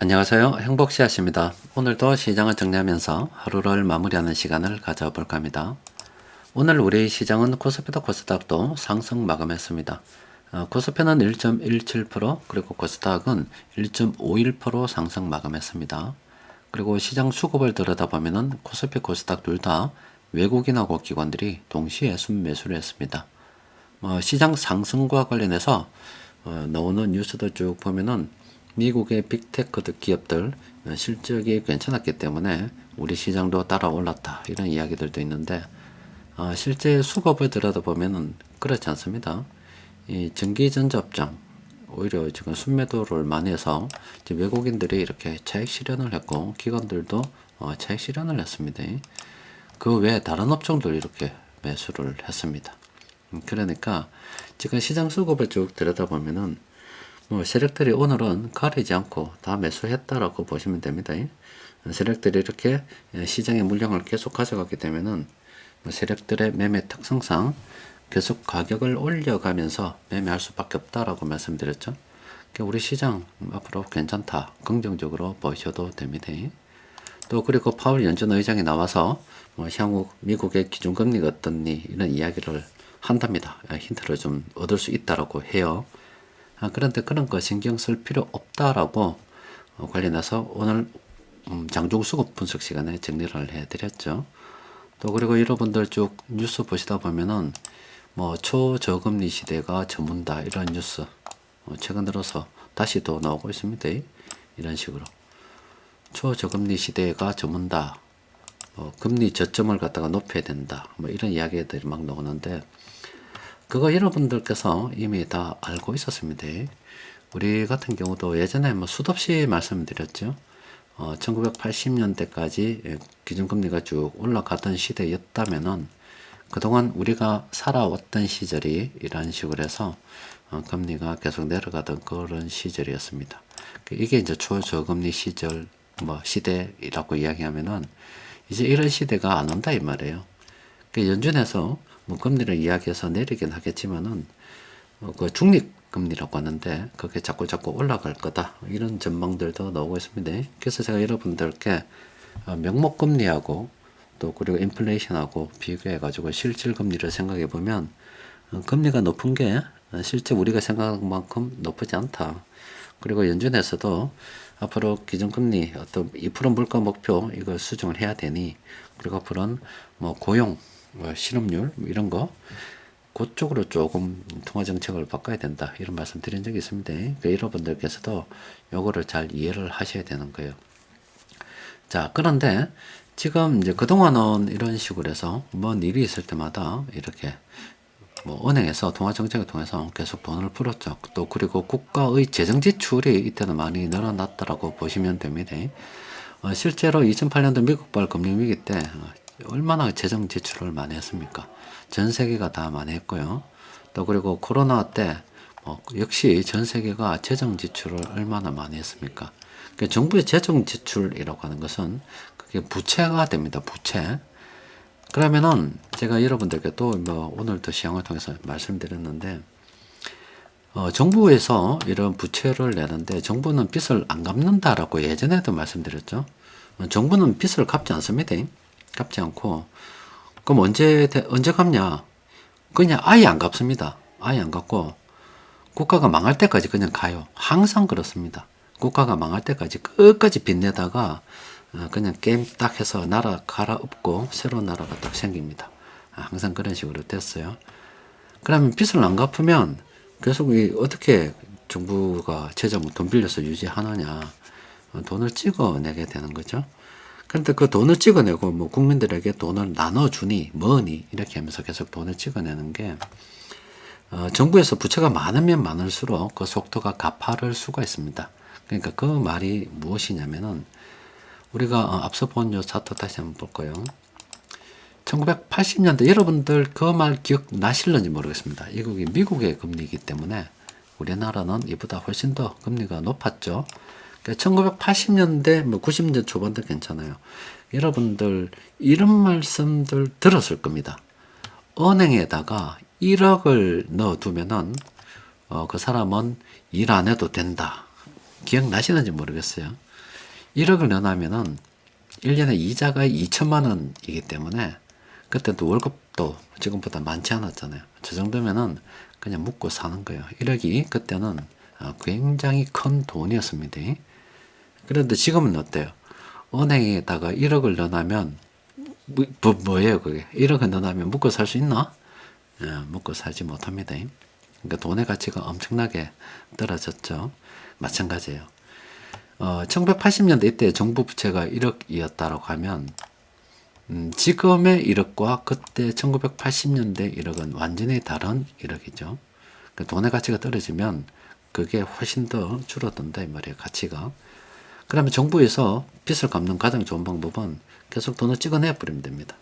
안녕하세요. 행복씨앗입니다. 오늘도 시장을 정리하면서 하루를 마무리하는 시간을 가져볼까 합니다. 오늘 우리 시장은 코스피도 코스닥도 상승 마감했습니다. 코스피는 1.17% 그리고 코스닥은 1.51% 상승 마감했습니다. 그리고 시장 수급을 들여다보면 코스피 코스닥 둘 다 외국인하고 기관들이 동시에 순매수를 했습니다. 시장 상승과 관련해서 나오는 뉴스들 쭉 보면은 미국의 빅테크 기업들 실적이 괜찮았기 때문에 우리 시장도 따라 올랐다 이런 이야기들도 있는데 실제 수급을 들여다보면 그렇지 않습니다. 이 전기전자업종 오히려 지금 순매도를 많이 해서 외국인들이 이렇게 차익 실현을 했고 기관들도 차익 실현을 했습니다. 그 외에 다른 업종들 이렇게 매수를 했습니다. 그러니까 지금 시장 수급을 쭉 들여다보면은 세력들이 오늘은 가리지 않고 다 매수했다라고 보시면 됩니다. 세력들이 이렇게 시장의 물량을 계속 가져가게 되면은 세력들의 매매 특성상 계속 가격을 올려가면서 매매할 수밖에 없다라고 말씀드렸죠. 우리 시장 앞으로 괜찮다, 긍정적으로 보셔도 됩니다. 또 그리고 파월 연준 의장이 나와서 향후 미국의 기준금리가 어떻니 이런 이야기를 한답니다. 힌트를 좀 얻을 수 있다라고 해요. 그런데 그런 거 신경 쓸 필요 없다라고 관련해서 오늘 장중수급 분석 시간에 정리를 해드렸죠. 또 그리고 여러분들 쭉 뉴스 보시다 보면은 초저금리 시대가 저문다 이런 뉴스 최근 들어서 다시 또 나오고 있습니다. 이런 식으로 초저금리 시대가 저문다, 금리 저점을 갖다가 높여야 된다, 이런 이야기들이 막 나오는데 그거 여러분들께서 이미 다 알고 있었습니다. 우리 같은 경우도 예전에 수도 없이 말씀드렸죠. 1980년대까지 기준금리가 쭉 올라가던 시대였다면은 그동안 우리가 살아왔던 시절이 이런 식으로 해서 금리가 계속 내려가던 그런 시절이었습니다. 이게 이제 초저금리 시절 시대라고 이야기하면은 이제 이런 시대가 안 온다 이 말이에요. 연준에서 금리를 이야기해서 내리긴 하겠지만은 그 중립금리라고 하는데 그게 자꾸 올라갈 거다 이런 전망들도 나오고 있습니다. 그래서 제가 여러분들께 명목금리하고 또 그리고 인플레이션하고 비교해 가지고 실질금리를 생각해 보면 금리가 높은 게 실제 우리가 생각한 만큼 높지 않다. 그리고 연준에서도 앞으로 기준금리 어떤 2% 물가 목표 이걸 수정을 해야 되니 그리고 앞으로는 고용 실업률 이런 거 그쪽으로 조금 통화 정책을 바꿔야 된다 이런 말씀 드린 적이 있습니다. 여러분들께서도 요거를 잘 이해를 하셔야 되는 거예요. 자, 그런데 지금 이제 그동안은 이런 식으로 해서 뭔 일이 있을 때마다 이렇게 은행에서 통화 정책을 통해서 계속 돈을 풀었죠. 또 그리고 국가의 재정 지출이 이때는 많이 늘어났다라고 보시면 됩니다. 실제로 2008년도 미국발 금융위기 때 얼마나 재정 지출을 많이 했습니까? 전 세계가 다 많이 했고요. 또 그리고 코로나 때 역시 전 세계가 재정 지출을 얼마나 많이 했습니까? 그러니까 정부의 재정 지출이라고 하는 것은 그게 부채가 됩니다. 부채. 그러면은 제가 여러분들께 또 오늘도 시황을 통해서 말씀드렸는데 정부에서 이런 부채를 내는데 정부는 빚을 안 갚는다라고 예전에도 말씀드렸죠. 정부는 빚을 갚지 않습니다. 갚지 않고 그럼 언제 갚냐? 그냥 아예 안 갚습니다. 아예 안 갚고 국가가 망할 때까지 그냥 가요. 항상 그렇습니다. 국가가 망할 때까지 끝까지 빚내다가 그냥 게임 딱 해서 나라 갈아엎고 새로운 나라가 딱 생깁니다. 항상 그런 식으로 됐어요. 그러면 빚을 안 갚으면 계속 어떻게 정부가 재정을 돈 빌려서 유지하느냐? 돈을 찍어내게 되는 거죠. 그런데 그 돈을 찍어내고 국민들에게 돈을 나눠주니 뭐니 이렇게 하면서 계속 돈을 찍어내는 게 정부에서 부채가 많으면 많을수록 그 속도가 가파를 수가 있습니다. 그러니까 그 말이 무엇이냐면은 우리가 앞서 본 요 차트 다시 한번 볼까요? 1980년대 여러분들 그 말 기억나실는지 모르겠습니다. 이국이 미국의 금리이기 때문에 우리나라는 이보다 훨씬 더 금리가 높았죠. 1980년대 90년대 초반도 괜찮아요. 여러분들 이런 말씀들 들었을 겁니다. 은행에다가 1억을 넣어두면은 그 사람은 일 안 해도 된다. 기억나시는지 모르겠어요. 1억을 넣어놓으면은 1년에 이자가 2천만 원이기 때문에 그때도 월급도 지금보다 많지 않았잖아요. 저 정도면은 그냥 묵고 사는 거예요. 1억이 그때는 굉장히 큰 돈이었습니다. 그런데 지금은 어때요? 은행에다가 1억을 넣어놓으면 뭐예요 그게? 1억을 넣어놓으면 묵고 살 수 있나? 묵고 살지 못합니다. 그러니까 돈의 가치가 엄청나게 떨어졌죠. 마찬가지예요. 1980년대 이때 정부 부채가 1억이었다고 하면 지금의 1억과 그때 1980년대 1억은 완전히 다른 1억이죠. 그러니까 돈의 가치가 떨어지면 그게 훨씬 더 줄어든다 이 말이에요. 가치가. 그러면 정부에서 빚을 갚는 가장 좋은 방법은 계속 돈을 찍어내 버리면 됩니다.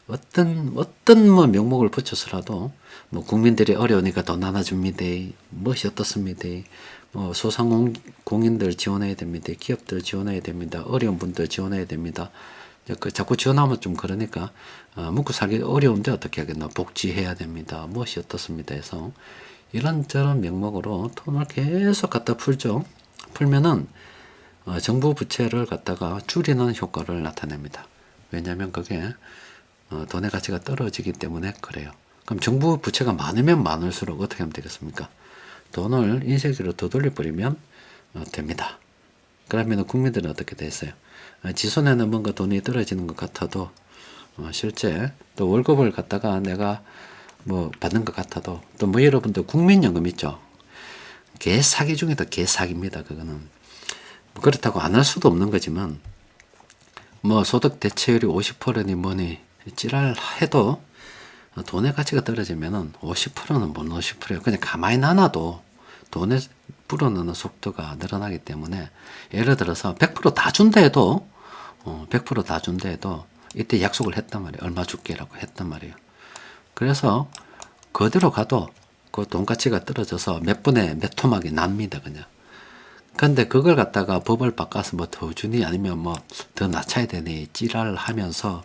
어떤 뭐 명목을 붙여서라도 뭐 국민들이 어려우니까 돈 나눠줍니다. 무엇이 어떻습니다. 뭐 소상공인들 지원해야 됩니다. 기업들 지원해야 됩니다. 어려운 분들 지원해야 됩니다. 자꾸 지원하면 좀 그러니까 먹고 살기 어려운데 어떻게 하겠나 복지해야 됩니다. 무엇이 어떻습니다 해서 이런저런 명목으로 돈을 계속 갖다 풀죠. 풀면은 정부 부채를 갖다가 줄이는 효과를 나타냅니다. 왜냐하면 그게 돈의 가치가 떨어지기 때문에 그래요. 그럼 정부 부채가 많으면 많을수록 어떻게 하면 되겠습니까? 돈을 인쇄기로 더 돌려버리면 됩니다. 그러면 국민들은 어떻게 됐어요? 지손에는 뭔가 돈이 떨어지는 것 같아도 실제 또 월급을 갖다가 내가 뭐 받는 것 같아도 또 뭐 여러분들 국민연금 있죠? 개사기 중에도 개사기입니다. 그거는 뭐 그렇다고 안 할 수도 없는 거지만 뭐 소득 대체율이 50%니 뭐니 찌랄해도 돈의 가치가 떨어지면은 50%는 못 50%예요. 그냥 가만히 놔놔도 돈에 불어넣는 속도가 늘어나기 때문에 예를 들어서 100%다 준다 해도 100%다 준다 해도 이때 약속을 했단 말이에요. 얼마 줄게라고 했단 말이에요. 그래서 그대로 가도 그 돈 가치가 떨어져서 몇 분에 몇 토막이 납니다. 그냥. 근데 그걸 갖다가 법을 바꿔서 뭐 더 주니 아니면 뭐 더 낮춰야 되니 찌랄 하면서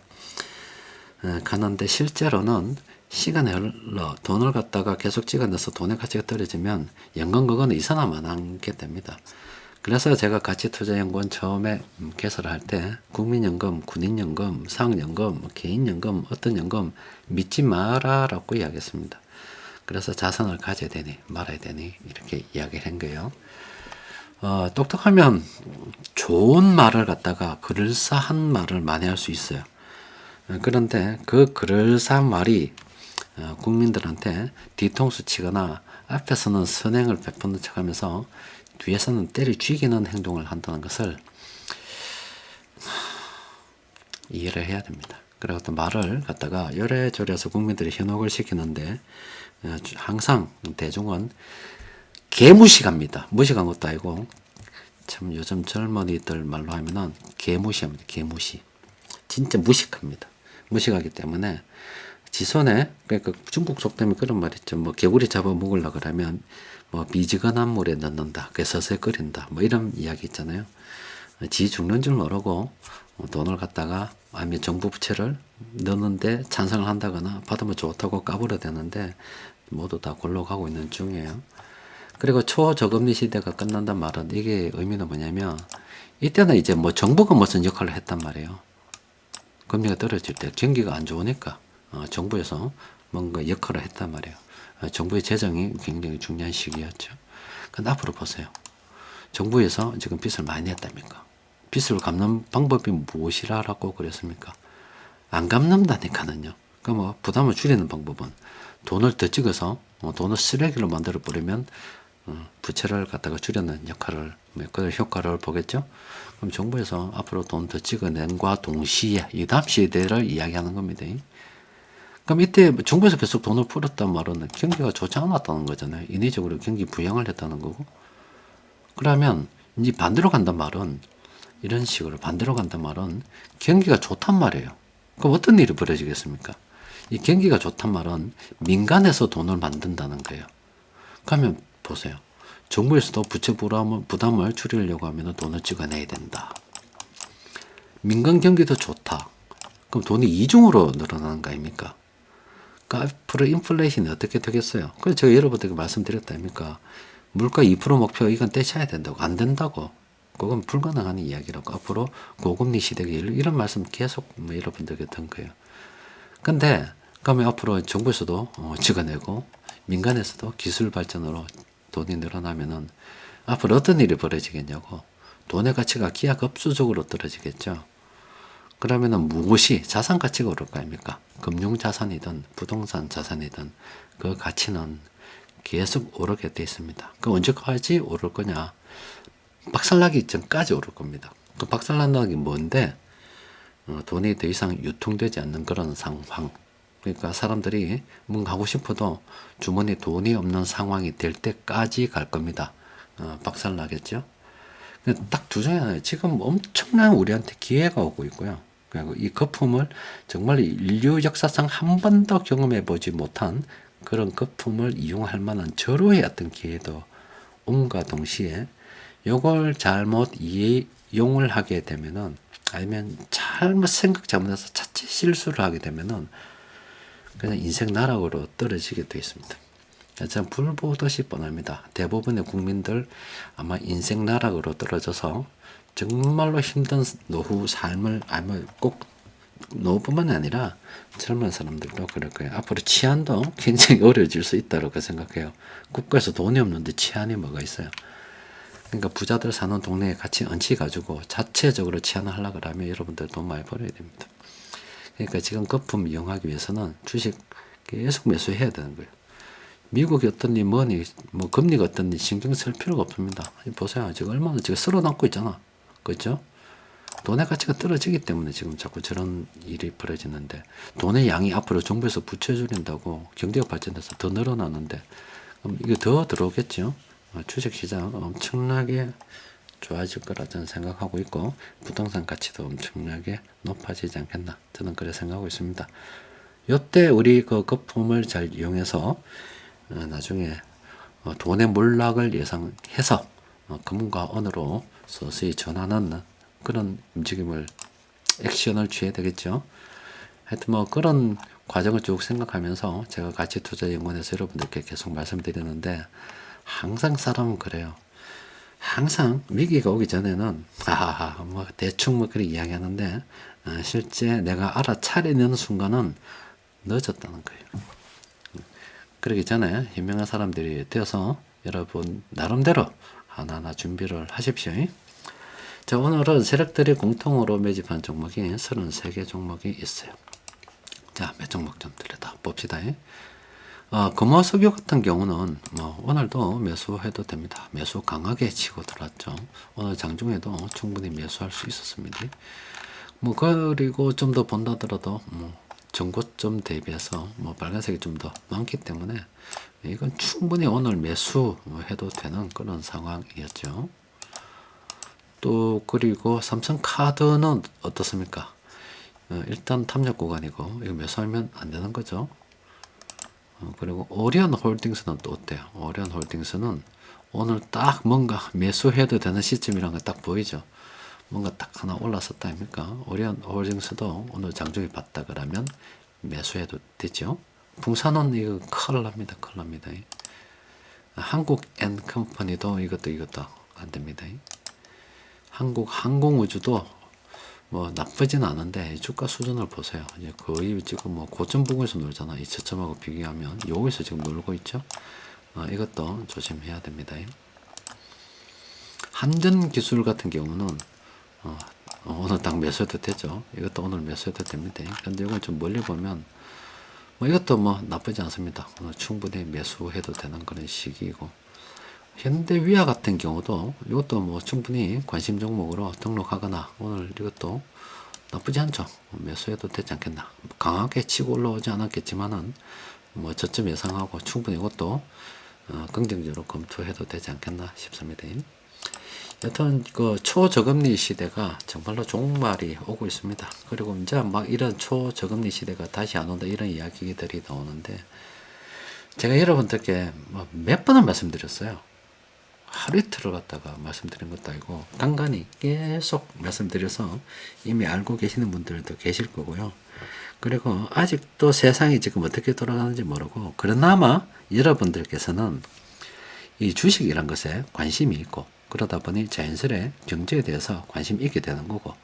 가는데 실제로는 시간이 흘러 돈을 갖다가 계속 찍어내서 돈의 가치가 떨어지면 연금 그거는 이산화만 하게 됩니다. 그래서 제가 가치투자연구원 처음에 개설할 때 국민연금, 군인연금, 사학연금, 개인연금, 어떤 연금 믿지 마라라고 이야기했습니다. 그래서 자산을 가져야 되니 말아야 되니 이렇게 이야기를 한 거예요. 똑똑하면 좋은 말을 갖다가 그럴싸한 말을 많이 할 수 있어요. 그런데 그 그럴싸한 말이 국민들한테 뒤통수 치거나 앞에서는 선행을 베푸는 척하면서 뒤에서는 때려쥐기는 행동을 한다는 것을 이해를 해야 됩니다. 그리고 또 말을 갖다가 요래저래서 국민들이 현혹을 시키는데 항상 대중은 개무시합니다. 무시한 것도 아니고 참 요즘 젊은이들 말로 하면은 개무시합니다. 개무시. 진짜 무식합니다. 무식하기 때문에 지손에 그러니까 중국 속담에 그런 말 있죠. 뭐 개구리 잡아 먹으려 그러면 뭐 미지근한 물에 넣는다. 그게 서서히 끓인다. 뭐 이런 이야기 있잖아요. 지 죽는 줄 모르고 돈을 갖다가 아니면 정부 부채를 넣는데 찬성을 한다거나 받으면 좋다고 까불어야 되는데 모두 다 골로 가고 있는 중이에요. 그리고 초저금리 시대가 끝난단 말은 이게 의미는 뭐냐면 이때는 이제 뭐 정부가 무슨 역할을 했단 말이에요. 금리가 떨어질 때 경기가 안 좋으니까 정부에서 뭔가 역할을 했단 말이에요. 정부의 재정이 굉장히 중요한 시기였죠. 근데 앞으로 보세요. 정부에서 지금 빚을 많이 냈답니까? 빚을 갚는 방법이 무엇이라고 그랬습니까? 안 갚는다니까는요. 그 뭐 부담을 줄이는 방법은 돈을 더 찍어서 돈을 쓰레기로 만들어 버리면 부채를 갖다가 줄이는 역할을 그 효과를 보겠죠. 그럼 정부에서 앞으로 돈 더 찍어낸과 동시에 이 다음 시대를 이야기하는 겁니다. 그럼 이때 정부에서 계속 돈을 풀었단 말은 경기가 좋지 않았다는 거잖아요. 인위적으로 경기 부양을 했다는 거고. 그러면 이제 반대로 간단 말은 이런 식으로 반대로 간단 말은 경기가 좋단 말이에요. 그럼 어떤 일이 벌어지겠습니까? 이 경기가 좋단 말은 민간에서 돈을 만든다는 거예요. 그러면 보세요. 정부에서도 부채 부담을 줄이려고 하면 돈을 찍어내야 된다. 민간 경기도 좋다. 그럼 돈이 이중으로 늘어나는 거 아닙니까? 그러니까 앞으로 인플레이션이 어떻게 되겠어요? 그래서 제가 여러분들께 말씀드렸다 아닙니까? 물가 2% 목표 이건 떼쳐야 된다고. 안 된다고. 그건 불가능한 이야기라고. 앞으로 고금리 시대가 이런 말씀 계속 뭐 여러분들께 든 거예요. 근데 그러면 앞으로 정부에서도 찍어내고 민간에서도 기술 발전으로 돈이 늘어나면은 앞으로 어떤 일이 벌어지겠냐고. 돈의 가치가 기하급수적으로 떨어지겠죠. 그러면은 무엇이 자산 가치가 오를 거 아닙니까? 금융 자산이든 부동산 자산이든 그 가치는 계속 오르게 돼 있습니다. 그 언제까지 오를 거냐? 박살나기 전까지 오를 겁니다. 그 박살난다는 게 뭔데? 돈이 더 이상 유통되지 않는 그런 상황. 그러니까 사람들이 뭔가 하고 싶어도 주머니에 돈이 없는 상황이 될 때까지 갈 겁니다. 박살나겠죠? 딱 두 중에 하나예요. 지금 엄청난 우리한테 기회가 오고 있고요. 그리고 이 거품을 정말 인류 역사상 한 번도 경험해 보지 못한 그런 거품을 이용할 만한 절호의 어떤 기회도 온과 동시에 요걸 잘못 이용을 하게 되면은, 아니면 잘못 생각 잘못해서 자칫 실수를 하게 되면은 그냥 인생 나락으로 떨어지게 되어 있습니다. 참 불보듯이 뻔합니다. 대부분의 국민들 아마 인생 나락으로 떨어져서 정말로 힘든 노후 삶을, 아마 꼭 노후뿐만 아니라 젊은 사람들도 그럴 거예요. 앞으로 치안도 굉장히 어려워질 수 있다고 생각해요. 국가에서 돈이 없는데 치안이 뭐가 있어요. 그러니까 부자들 사는 동네에 같이 얹혀가지고 자체적으로 치안을 하려고 하면 여러분들 돈 많이 벌어야 됩니다. 그러니까 지금 거품 이용하기 위해서는 주식 계속 매수해야 되는 거예요. 미국이 어떤지 뭐니 뭐 금리가 어떤지 신경 쓸 필요가 없습니다. 보세요. 지금 얼마나 지금 쓸어 담고 있잖아. 그렇죠? 돈의 가치가 떨어지기 때문에 지금 자꾸 저런 일이 벌어지는데, 돈의 양이 앞으로 정부에서 부채 줄인다고 경제가 발전돼서 더 늘어나는데 그럼 이게 더 들어오겠죠. 주식시장 엄청나게 좋아질 거라 저는 생각하고 있고, 부동산 가치도 엄청나게 높아지지 않겠나, 저는 그렇게 생각하고 있습니다. 요때 우리 그 거품을 잘 이용해서 나중에 돈의 몰락을 예상해서 금과 은으로 서서히 전환하는 그런 움직임을, 액션을 취해야 되겠죠. 하여튼 뭐 그런 과정을 쭉 생각하면서 제가 가치투자연구원에서 여러분들께 계속 말씀드리는데, 항상 사람은 그래요. 항상 위기가 오기 전에는 뭐 대충 뭐 그렇게 이야기하는데, 실제 내가 알아차리는 순간은 늦었다는 거예요. 그러기 전에 현명한 사람들이 되어서 여러분 나름대로 하나하나 준비를 하십시오. 자, 오늘은 세력들이 공통으로 매집한 종목이 33개 종목이 있어요. 자, 몇 종목 좀 들여다 봅시다. 금호석유 같은 경우는 오늘도 매수해도 됩니다. 매수 강하게 치고 들어왔죠. 오늘 장중에도 충분히 매수할 수 있었습니다. 그리고 좀 더 본다더라도 전고점 대비해서 빨간색이 좀 더 많기 때문에 이건 충분히 오늘 매수해도 되는 그런 상황이었죠. 또 그리고 삼성카드는 어떻습니까? 일단 탐력 구간이고 이거 매수하면 안 되는 거죠. 그리고 오리온홀딩스는 또 어때요? 오리온홀딩스는 오늘 딱 뭔가 매수해도 되는 시점이란 거 딱 보이죠? 뭔가 딱 하나 올랐었다 아닙니까? 오리온홀딩스도 오늘 장중에 봤다 그러면 매수해도 되죠? 풍산은 이거 큰일 납니다. 큰일 납니다. 한국엔컴퍼니도 이것도 안 됩니다. 한국항공우주도 나쁘진 않은데 주가 수준을 보세요. 이제 거의 지금 고점 부근에서 놀잖아. 이 저점하고 비교하면 여기서 지금 놀고 있죠. 이것도 조심해야 됩니다. 한전기술 같은 경우는 오늘 딱 매수해도 되죠. 이것도 오늘 매수해도 됩니다. 근데 이건 좀 멀리 보면 이것도 나쁘지 않습니다. 오늘 충분히 매수해도 되는 그런 시기이고, 현대위아 같은 경우도 이것도 충분히 관심 종목으로 등록하거나 오늘 이것도 나쁘지 않죠. 매수해도 되지 않겠나. 강하게 치고 올라오지 않았겠지만은 저점 예상하고 충분히 이것도 긍정적으로 검토해도 되지 않겠나 싶습니다. 여튼 그 초저금리 시대가 정말로 종말이 오고 있습니다. 그리고 이제 이런 초저금리 시대가 다시 안 온다 이런 이야기들이 나오는데, 제가 여러분들께 몇 번을 말씀드렸어요. 하루 이틀을 갖다가 말씀드린 것도 아니고 간간히 계속 말씀드려서 이미 알고 계시는 분들도 계실 거고요. 그리고 아직도 세상이 지금 어떻게 돌아가는지 모르고, 그러나마 여러분들께서는 이 주식이란 것에 관심이 있고 그러다 보니 자연스레 경제에 대해서 관심이 있게 되는 거고,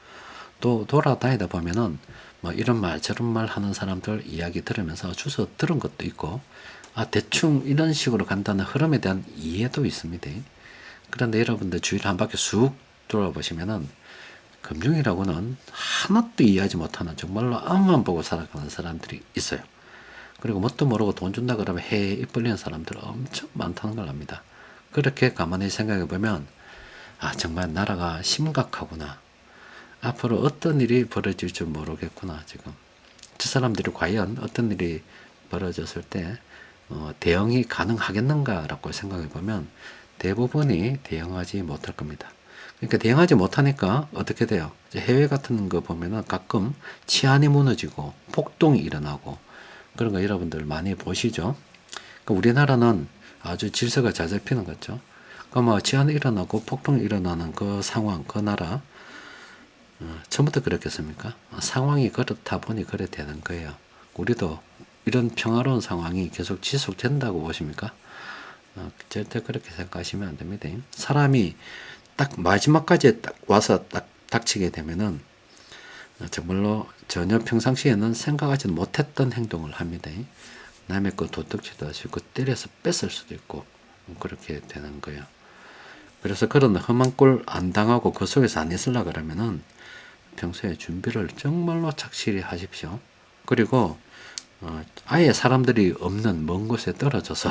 또 돌아다니다 보면은 뭐 이런 말 저런 말 하는 사람들 이야기 들으면서 주워 들은 것도 있고, 아 대충 이런 식으로 간다는 흐름에 대한 이해도 있습니다. 그런데 여러분들 주위를 한 바퀴 쑥 돌아보시면은 금융이라고는 하나도 이해하지 못하는 정말로 앞만 보고 살아가는 사람들이 있어요. 그리고 뭣도 모르고 돈 준다 그러면 해에 입 벌리는 사람들 엄청 많다는 걸 압니다. 그렇게 가만히 생각해 보면 아 정말 나라가 심각하구나. 앞으로 어떤 일이 벌어질 줄 모르겠구나. 지금 저 사람들이 과연 어떤 일이 벌어졌을 때 대응이 가능하겠는가라고 생각해 보면 대부분이 대응하지 못할 겁니다. 그러니까 대응하지 못하니까 어떻게 돼요? 해외 같은 거 보면은 가끔 치안이 무너지고 폭동이 일어나고 그런 거 여러분들 많이 보시죠? 그러니까 우리나라는 아주 질서가 잘 잡히는 거죠. 그러니까 치안이 일어나고 폭동이 일어나는 그 상황, 그 나라 처음부터 그랬겠습니까? 상황이 그렇다 보니 그래 되는 거예요. 우리도 이런 평화로운 상황이 계속 지속된다고 보십니까? 절대 그렇게 생각하시면 안 됩니다. 사람이 딱 마지막까지 딱 와서 딱 닥치게 되면은 정말로 전혀 평상시에는 생각하지 못했던 행동을 합니다. 남의 거 도둑질도 하시고 때려서 뺏을 수도 있고 그렇게 되는 거예요. 그래서 그런 험한 꼴 안 당하고 그 속에서 안 있으려 그러면은 평소에 준비를 정말로 착실히 하십시오. 그리고 아예 사람들이 없는 먼 곳에 떨어져서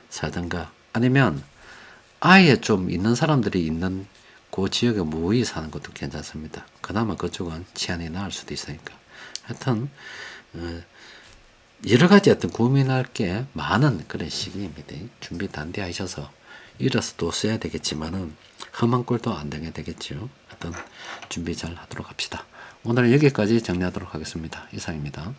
살든가 아니면 아예 좀 있는 사람들이 있는 그 지역에 무의 사는 것도 괜찮습니다. 그나마 그쪽은 치안이 나을 수도 있으니까. 하여튼 여러 가지 어떤 고민할 게 많은 그런 시기입니다. 준비 단디하셔서 일어서도 써야 되겠지만은 험한 꼴도 안 당해야 되겠죠. 하여튼 준비 잘 하도록 합시다. 오늘은 여기까지 정리하도록 하겠습니다. 이상입니다.